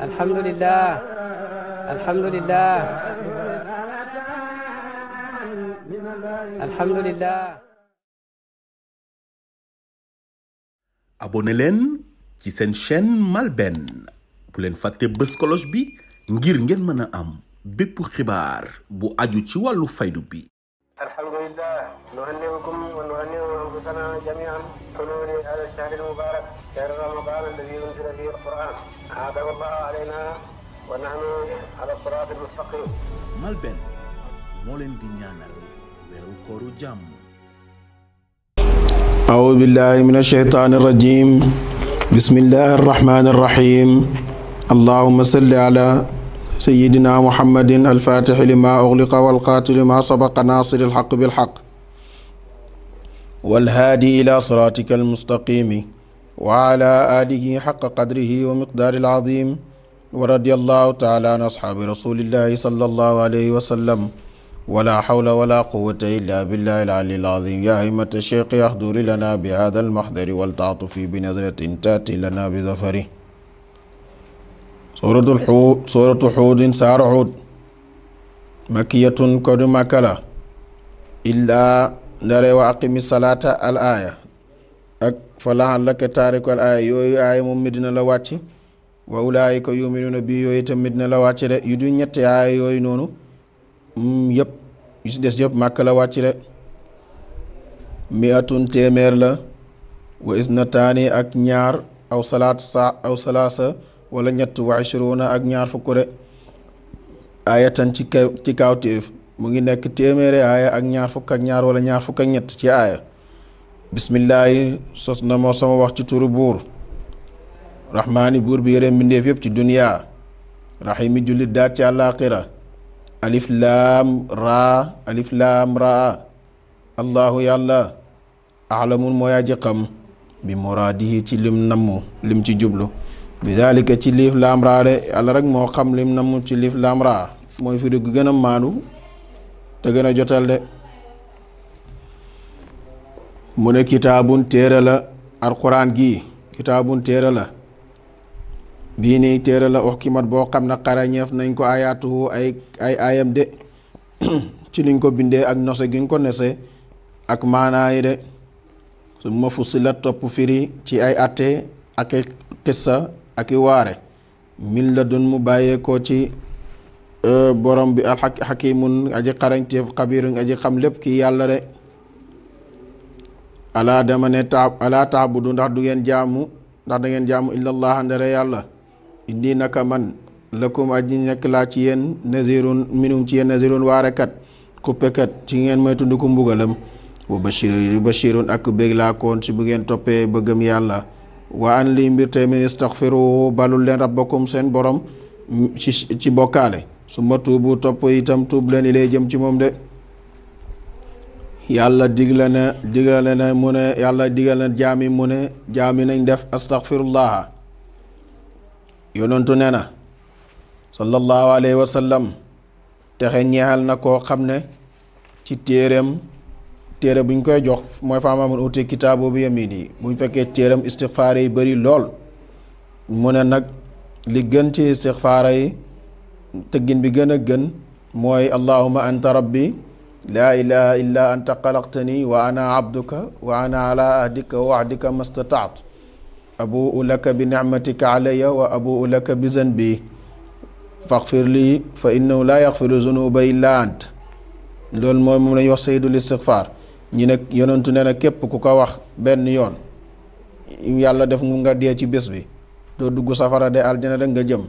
alhamdulillah alhamdulillah alhamdulillah. abonné leen ci seen chaîne MALBN bu leen fàtte bës cloche bi ngir ngeen mën a am bépp xibaar bu aju ci wàllu faydu bi. alhamdulillah nuhanni'ukum wa nuhanni'u anfusana jami'an hululi hadha ash-shahr al-mubarak shahr ramadan alladhi unzila fihi al-Qur'an a'adahu Allahu alayna wa nahnu ala as-sirati al-mustaqim. MALBN moo leen di ñaanal weeru kooru jàmm. أعوذ بالله من الشيطان الرجيم بسم الله الرحمن الرحيم اللهم صل على سيدنا محمد الفاتح لما أغلق والقاتل لما سبق ناصر الحق بالحق والهادي إلى صراطك المستقيم وعلى آله حق قدره ومقدار العظيم ورضي الله تعالى عن أصحاب رسول الله صلى الله عليه وسلم ولا حول ولا قوة إلا بالله العلي العظيم يا أئمة الشيخ احضر لنا بهذا المحضر والتعطف بنظرة تأتي لنا بظفره. سورة حود سار حود مكية كود مكلا إلا نرى وأقم الصلاة الآية فلعلك تارك الآية يوي آية ممدنا لواتي وأولئك يؤمنون بي يوي تمدنا لواتي يدو نيت آية يوي نونو yëpp yu si des yëpp màkk la wàcc de miatun téeméer la wa isnataani ak ñaar aw salaasa wala ñett wa ishruna ak ñaar fukk de ayatan ci kawtéef mu ngi nekk téeméeri aaya ak ñaar fukk ak ñaar wala ñaar fukk ak ñett ci aaya bismillaahi sos na moo sama wax ci turu buur rahmaani buur bi yërëm mbindeef yëpp ci duniyaa rahimi jullit daat ci àllaaxira alif laam raa allahu yàlla ahlamun mooy aji xam bi muraadihi ci lim namm lim ci jublu bi daalika ci liif laam raa de yàlla rek moo xam lim namm ci liif laam raa mooy firi gu gën a maandu te gën a jotal de mu ne kitaabun téere la alquran gii kitaabun téere la bii nii téere la uxkimat boo xam ne xarañeef nañ ko ayaatuhu ay ayam de ci liñ ko bindee ak nose giñ ko nese ak maanaa yi de su ma fussilat topp firi ci ay atte ak i xissa ak i waare min la dun mu bàyyeekoo ci borom bi alxakimun aji xarañteef xabirun aji xam lépp kii yàlla de alaa dama ne alaa taabudu ndax da ngeen jaamu illallah ndere yàlla indi naka man lakum aji nekk laa ci yéen nazirun minum ci yéen nazirun waarekat kuppekat ci ngeen may tund ko mbugalam wa bashirun ak bég laa koon ci bu ngeen toppee bëggam yàlla wa an li mbir tey min istaghfiru balul leen rabbakum seen borom ci bokkaale su ma tuubu topp itam tuub leen ilay jëm ci moom de yàlla digle na mu ne yàlla digal na jaami mu ne jaami nañ def astaghfirullaha yonentu ne na sallallahu alayhi wa sallam texe ñeexal na koo xam ne ci téere buñ koy jox mooy faamaamun uti kitaabu bi yamini buñ fekkee téeram istixfaara yi bëri lool mu ne nag li gën ci istixfaara yi tëggin bi gën a gën mooy allahumma anta rabbi laa ilaha illa anta xalaqtani wa ana abduka wa ana ala ahdika wa wahdika mastataat abuu laka bi nicmatika alayya wa abuu laka bi zanbi faxfir lii fa innahu laa yaxfiru zunuba illa ant loolu mooy moom lañuy wax sayyidul istixfaar ñi ne yonentu ne na képp ku ko wax benn yoon yàlla def nga dee ci bés bi doo dugg safara de aljana rek nga jëm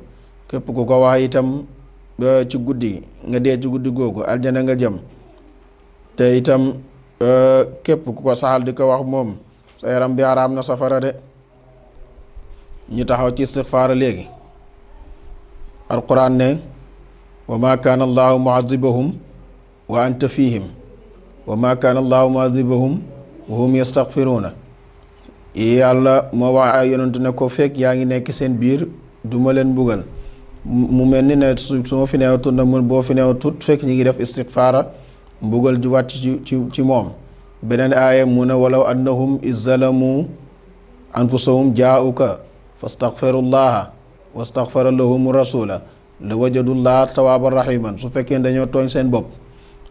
képp ku ko wax itam ci guddi nga dee ci guddi googu aljana nga jëm te itam képp ku ko saxal di ko wax moom sa yaram bi araam na safara de ñu taxaw ci istixfaar léegi alquran ne wa ma kaana allahu muazibahum wa anta fihim wa ma kaana allahu muazibahum wa hum yastaghfiruuna yàlla moo wax ay yonentu ne ko fekk yaa ngi nekk seen biir duma leen mbugal mu mel ni ne su ma fi neewatut na mun boo fi neewatut fekk ñi ngi def istixfaara mbugal ju wàcc ci moom beneen aaya mu ne walaw annahum izzalamu anfusahum jaa'uka fastaghfirullaha wastaghfara lahum rasula la wajadullaha tawaaban rahiman. su fekkee dañoo tooñ seen bopp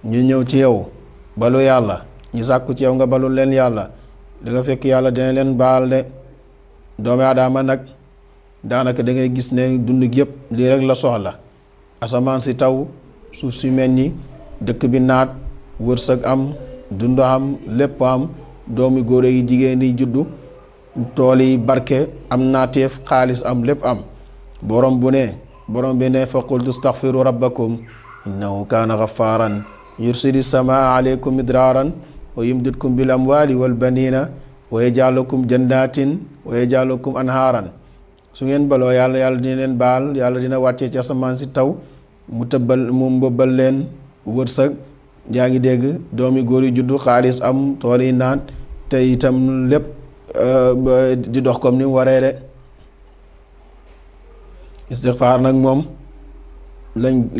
ñu ñëw ci yow balu yàlla ñu sàkku ci yow nga balul leen yàlla da nga fekk yàlla dina leen baal de. doomi aadama nag daanaka da ngay gis ne dund gi yëpp lii rek la soxla asamaan si taw suuf si mel ni dëkk bi naat wërsëg am dund am lépp am doomi góor yi jigéen yi juddu tool yi barke am naateef xaalis am lépp am borom bi ne fa qultu astaghfiru rabbakum innahu kaana ghaffaaran yursili samaa aleykum midraaran wa yumdidkum bil amwaali wal baniina wa yaj'alakum jannatin wa yaj'alakum anhaaran. su ngeen baloo yàlla dina leen baal yàlla dina wàccee ci asamaan si taw mu mbëbbal leen wërsëg yaa ngi dégg doomi góor yi juddu xaalis am tool yi naan te itam lépp di dox comme ni mu waree de. istixfaar nag moom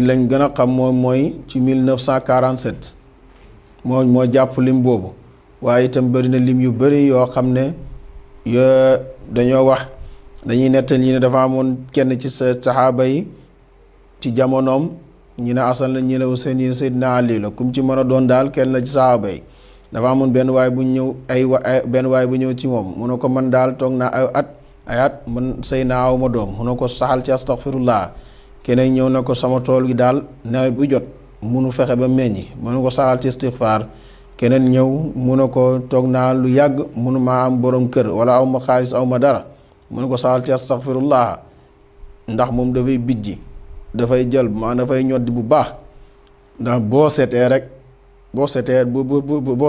lañ gën a xam moom mooy ci 1947 moo jàpp lim boobu waaye itam bëri na lim yu bëri yoo xam ne dañoo wax dañuy nettal ñi ne dafa amoon kenn ci saxaaba yi ci jamonoom ñi ne Asan la ñi ne Useyn ñi ne Seydina Ali la kum ci mën a doon daal kenn la ci saxaaba yi dafa amoon benn waay bu ñëw benn waay bu ñëw ci moom mu ne ko man daal toog naa ay at man sëy naa aw ma doom mu ne ko saxal ci astaghfirullah. keneen ñëw na ko sama tool gi daal nawet bu jot munu fexe ba meññi mu ne ko saxal ci istighfar. keneen ñëw mu ne ko toog naa lu yàgg munu maa am borom kër wala aw ma xaalis aw ma dara mu ne ko saxal ci astaghfirullah ndax moom dafay bijji dafay jël dafay ñoddi bu baax ndax boo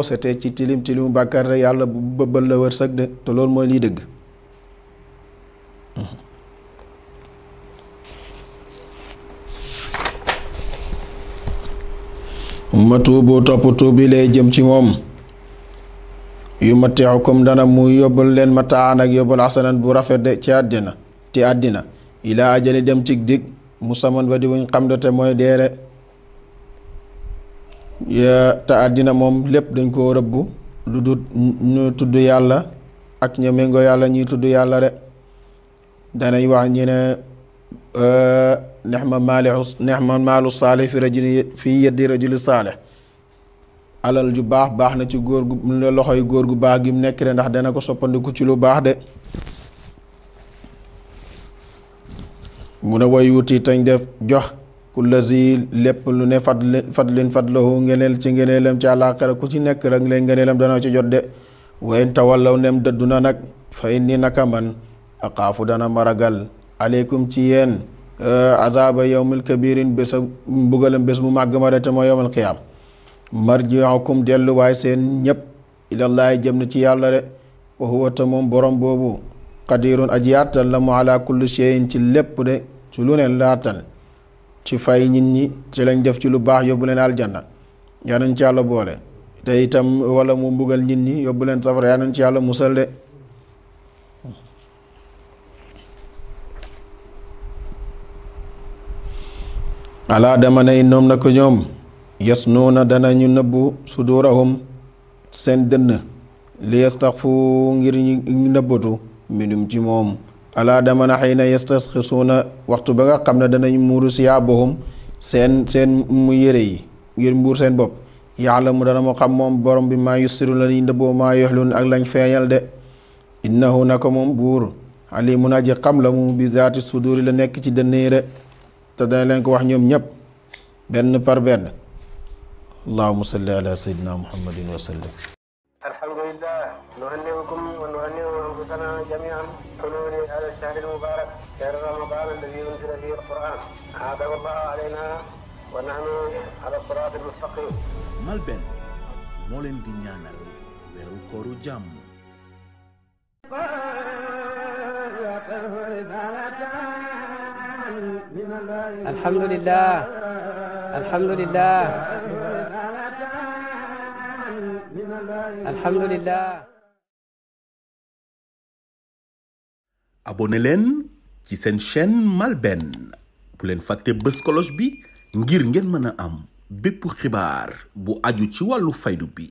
seetee ci tilimu bàkkaar rek yàlla bu bëbbal la wërsëg de te loolu mooy lii dëgg. ma tuubu topp tuubi lay jëm ci moom yu ma teexukum dana mu yóbbal leen ma taan ak yóbbal asanan bu rafet de ci àddina ilaa ajali dem ci dig mu saman ba di wuñ xam de te mooy deere te àddina moom lépp dañ koo rëbbu lu dut ñu tudd yàlla ak ña méngoo yàlla ñuy tudd yàlla de. danañ wax ñi ne nexma maalu saalih fi yeddi rajuli saalih alal ju baax na ci góor gu loxoy góor gu baax gi mu nekk de ndax dana ko soppandiku ci lu baax de. mu ne way wuti tañ def jox ku lazi lépp lu ne fadlahu ngeneel ci ngeneelam ci àllaaxira ku ci nekk rek lay ngeneelam dana ci jot de. wayn tawallaw nem dëddu na nag fa inni naka man aqaafu dana maragal aleykum ci yéen azaba yawmil kabirin bés a mbugalam bés bu màgg ma de te mooy yawmal qiyaam marji'ukum delluwaay seen ñëpp ilallaahi jëm na ci yàlla de wa huwa te moom borom boobu qadirun aji yàttal la mu ala kulli shay'in ci lépp de ci lu ne laatan ci fay nit ñi ci lañ def ci lu baax yóbbu leen aljanna yaa nañ ci yàlla boole te itam wala mu mbugal nit ñi yóbbu leen safara yaa nañ ci yàlla musal de. alaa dama ne innoom na ko ñoom yasnuuna danañu nëbbu sudurahum seen dënn li yastaxfu ngir ñu nëbbatu minum ci moom. alaa dama na xëy na yastasxisuuna waxtu ba nga xam ne danañ muuru siyaabahum seen mu yére yi ngir mbuur seen bopp yàlla mu dana mu xam moom borom bi maa yustiru la liñ nëbboo maa yoxlun ak lañ feeñal de. innahu na ko moom buur alimun aji xam la mu bi zaati suduri la nekk ci dënn yi de te dana leen ko wax ñoom ñëpp benn par benn. allahumma salli ala sayyidina muhammadin wa sallim. alhamdulillah nuhanni'ukum wa nuhanni'u anfusana jami'an حلول هذا الشهر المبارك شهر رمضان الذي انزل فيه القرآن أعاده الله علينا ونحن على الصراط المستقيم. Malben moo leen di ñaanal weeru kooru jàmm. alhamdulillah abonné leen ci seen chaîne Malben bu leen fàtte bës cloche bi ngir ngeen mën a am bépp xibaar bu aju ci wàllu faydu bi.